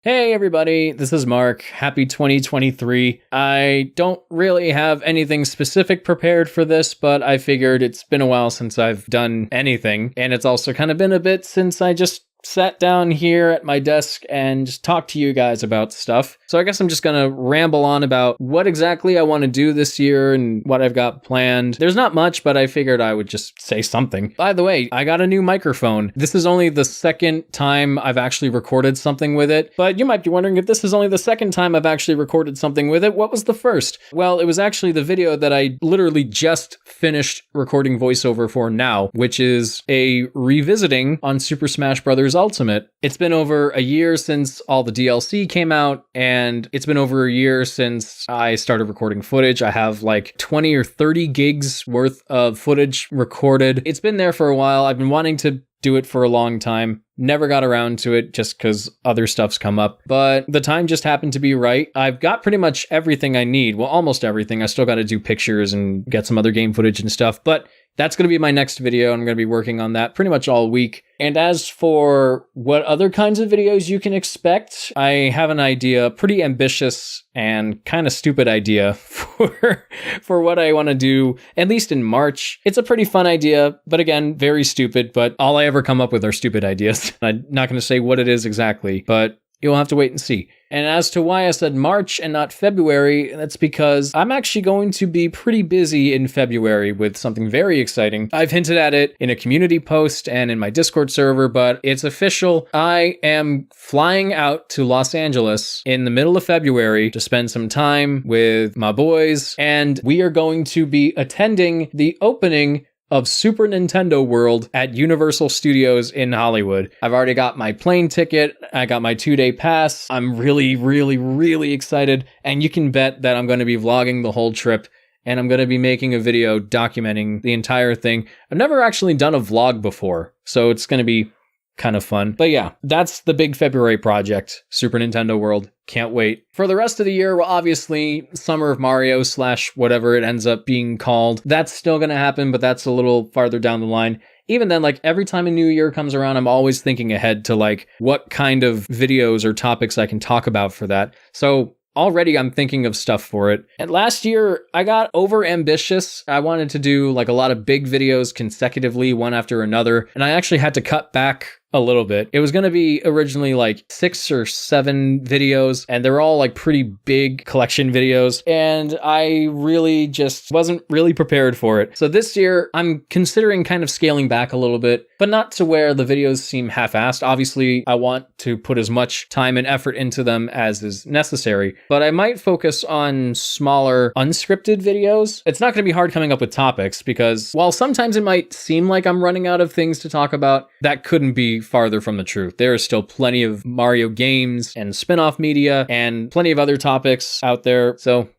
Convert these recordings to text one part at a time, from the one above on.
Hey everybody, this is Mark. Happy 2023. I don't really have anything specific prepared for this, but I figured it's been a while since I've done anything, and it's also kind of been a bit since I just sat down here at my desk and just talked to you guys about stuff. So I guess I'm just gonna ramble on about what exactly I want to do this year and what I've got planned. There's not much, but I figured I would just say something. By the way, I got a new microphone. This is only the second time I've actually recorded something with it, but you might be wondering if this is only the second time I've actually recorded something with it. What was the first? Well, it was actually the video that I literally just finished recording voiceover for now, which is a revisiting on Super Smash Bros. Ultimate. It's been over a year since all the DLC came out, and it's been over a year since I started recording footage. I have like 20 or 30 gigs worth of footage recorded. It's been there for a while. I've been wanting to do it for a long time. Never got around to it just because other stuff's come up, but the time just happened to be right. I've got pretty much everything I need. Well, almost everything. I still got to do pictures and get some other game footage and stuff, but that's going to be my next video. I'm going to be working on that pretty much all week. And as for what other kinds of videos you can expect, I have an idea, a pretty ambitious and kind of stupid idea for what I want to do, at least in March. It's a pretty fun idea, but again, very stupid, but all I ever come up with are stupid ideas. I'm not going to say what it is exactly, but you'll have to wait and see. And as to why I said March and not February, that's because I'm actually going to be pretty busy in February with something very exciting. I've hinted at it in a community post and in my Discord server, but it's official. I am flying out to Los Angeles in the middle of February to spend some time with my boys, and we are going to be attending the opening of Super Nintendo World at Universal Studios in Hollywood. I've already got my plane ticket. I got my 2-day pass. I'm really excited. And you can bet that I'm going to be vlogging the whole trip, and I'm going to be making a video documenting the entire thing. I've never actually done a vlog before, so it's going to be kind of fun. But yeah, that's the big February project, Super Nintendo World. Can't wait. For the rest of the year, well, obviously, Summer of Mario / whatever it ends up being called. That's still going to happen, but that's a little farther down the line. Even then, like, every time a new year comes around, I'm always thinking ahead to, like, what kind of videos or topics I can talk about for that. So already I'm thinking of stuff for it. And last year, I got over ambitious. I wanted to do, like, a lot of big videos consecutively, one after another, and I actually had to cut back a little bit. It was going to be originally like 6 or 7 videos, and they're all like pretty big collection videos, and I really just wasn't really prepared for it. So this year, I'm considering kind of scaling back a little bit, but not to where the videos seem half-assed. Obviously, I want to put as much time and effort into them as is necessary, but I might focus on smaller, unscripted videos. It's not going to be hard coming up with topics, because while sometimes it might seem like I'm running out of things to talk about, that couldn't be farther from the truth. There are still plenty of Mario games and spin-off media and plenty of other topics out there. So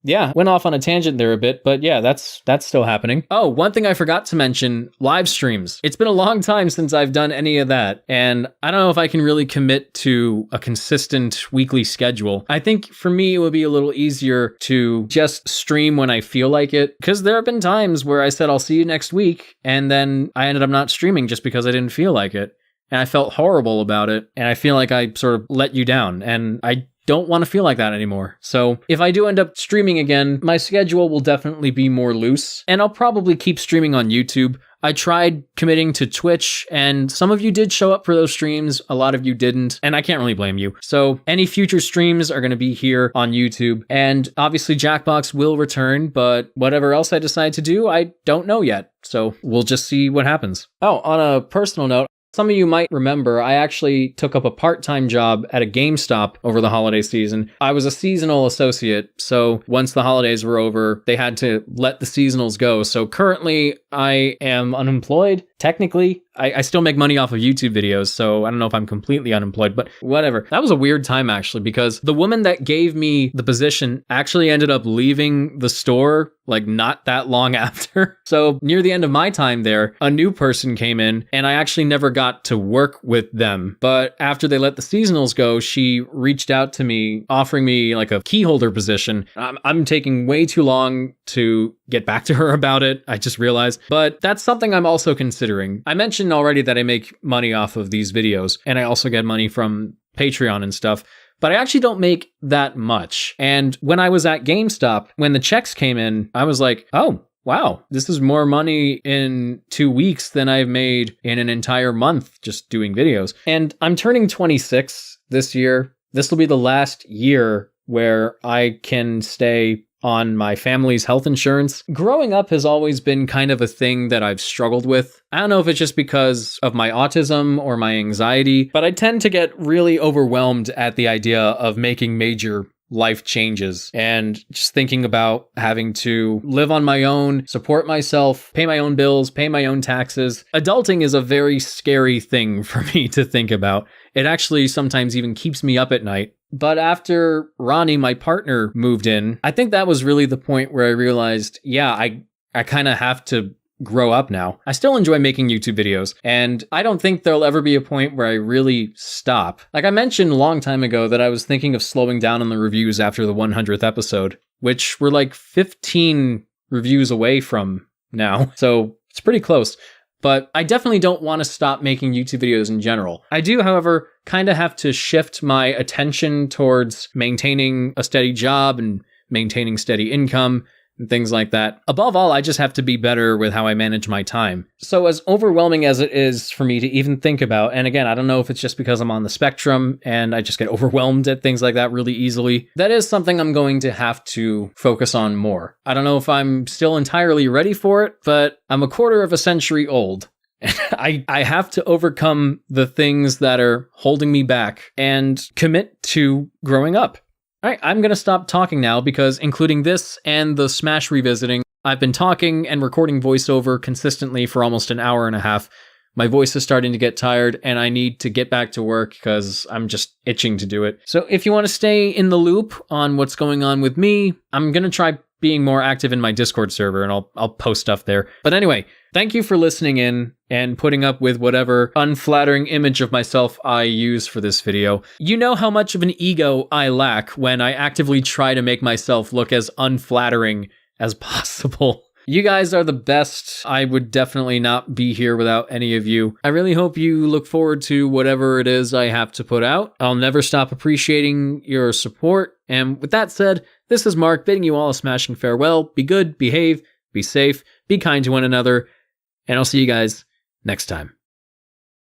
yeah, went off on a tangent there a bit, but yeah, that's still happening. Oh, one thing I forgot to mention, live streams. It's been a long time since I've done any of that, and I don't know if I can really commit to a consistent weekly schedule. I think for me, it would be a little easier to just stream when I feel like it, because there have been times where I said, I'll see you next week, and then I ended up not streaming just because I didn't feel like it. And I felt horrible about it, and I feel like I sort of let you down, and I don't want to feel like that anymore. So if I do end up streaming again, my schedule will definitely be more loose, and I'll probably keep streaming on YouTube. I tried committing to Twitch, and some of you did show up for those streams, a lot of you didn't, and I can't really blame you. So any future streams are going to be here on YouTube, and obviously Jackbox will return, but whatever else I decide to do, I don't know yet. So we'll just see what happens. Oh, on a personal note, some of you might remember I actually took up a part-time job at a GameStop over the holiday season. I was a seasonal associate, so once the holidays were over, they had to let the seasonals go. So currently, I am unemployed, technically. I still make money off of YouTube videos, so I don't know if I'm completely unemployed, but whatever. That was a weird time, actually, because the woman that gave me the position actually ended up leaving the store, like, not that long after. So near the end of my time there, a new person came in, and I actually never got to work with them. But after they let the seasonals go, she reached out to me, offering me, like, a key holder position. I'm taking way too long to get back to her about it, I just realized. But that's something I'm also considering. considering. I mentioned already that I make money off of these videos, and I also get money from Patreon and stuff, but I actually don't make that much. And when I was at GameStop, when the checks came in, I was like, oh, wow, this is more money in 2 weeks than I've made in an entire month just doing videos. And I'm turning 26 this year. This will be the last year where I can stay on my family's health insurance. Growing up has always been kind of a thing that I've struggled with. I don't know if it's just because of my autism or my anxiety, but I tend to get really overwhelmed at the idea of making major life changes and just thinking about having to live on my own, support myself, pay my own bills, pay my own taxes. Adulting is a very scary thing for me to think about. It actually sometimes even keeps me up at night. But after Ronnie, my partner, moved in, I think that was really the point where I realized, yeah, I kind of have to grow up now. I still enjoy making YouTube videos, and I don't think there'll ever be a point where I really stop. Like I mentioned a long time ago that I was thinking of slowing down on the reviews after the 100th episode, which we're like 15 reviews away from now. So it's pretty close. But I definitely don't want to stop making YouTube videos in general. I do, however, kind of have to shift my attention towards maintaining a steady job and maintaining steady income and things like that. Above all, I just have to be better with how I manage my time. So as overwhelming as it is for me to even think about, and again, I don't know if it's just because I'm on the spectrum and I just get overwhelmed at things like that really easily, that is something I'm going to have to focus on more. I don't know if I'm still entirely ready for it, but I'm a quarter of a century old. I have to overcome the things that are holding me back and commit to growing up. All right, I'm going to stop talking now because including this and the Smash revisiting, I've been talking and recording voiceover consistently for almost an hour and a half. My voice is starting to get tired and I need to get back to work because I'm just itching to do it. So if you want to stay in the loop on what's going on with me, I'm going to try being more active in my Discord server and I'll post stuff there. But anyway, thank you for listening in and putting up with whatever unflattering image of myself I use for this video. You know how much of an ego I lack when I actively try to make myself look as unflattering as possible. You guys are the best. I would definitely not be here without any of you. I really hope you look forward to whatever it is I have to put out. I'll never stop appreciating your support. And with that said, this is Mark bidding you all a smashing farewell. Be good, behave, be safe, be kind to one another, and I'll see you guys next time.